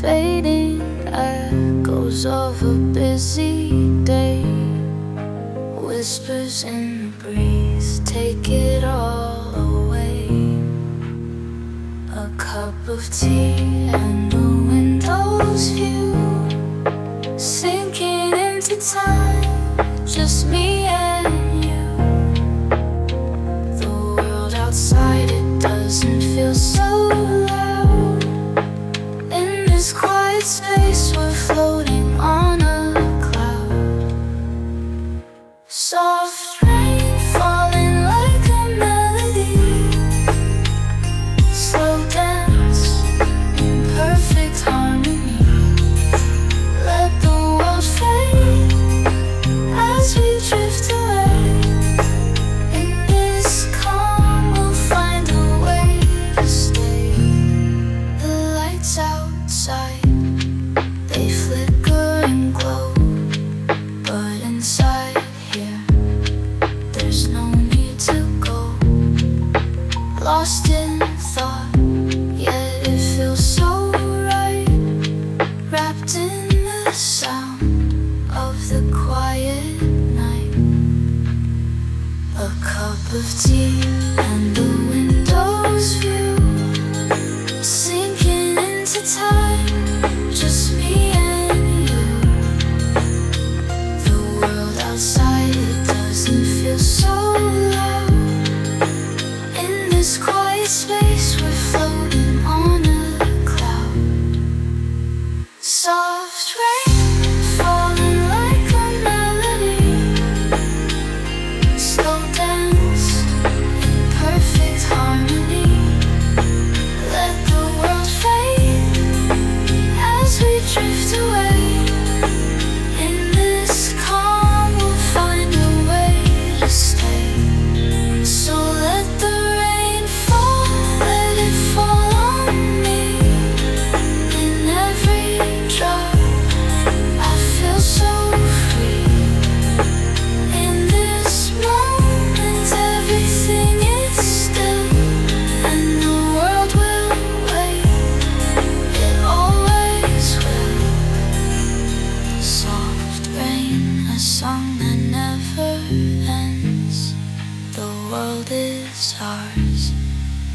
fading echoes of a busy day. Whispers in the breeze, take it all away. A cup of tea and the window's view, sinking into time, just me and you. The world outside, it doesn't feel so loud. In this quiet space, we're floating on a cloud. Soft rain falling like a melody, slow dance in perfect harmony. Let the world fade as we drift away. In this calm, we'll find a way to stay. The lights outside, they flicker and glow, but inside here, there's no need to go. Lost in thought, yet it feels so right, wrapped in the sound of the quiet night. A cup of tea and the window's view, sinking into time, just me and you. The world outside, it doesn't feel so loud. In this quiet space, we're floating on a cloud. Soft rain falling like a melody, slow dance in perfect harmony. Let the world fade as we drift away. In this calm, we'll find a way to stay. So let the rain fall, let it fall on me. In every drop, I feel so free. In this moment, everything is still, and the world will wait. It always will. Soft rain, a song that never ends. The world is ours,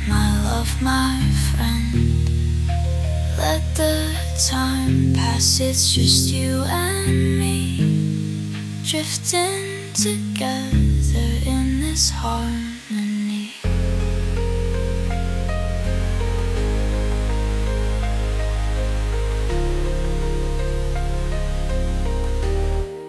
my love, my friend. Let the time pass, it's just you and me, drifting together in this heart.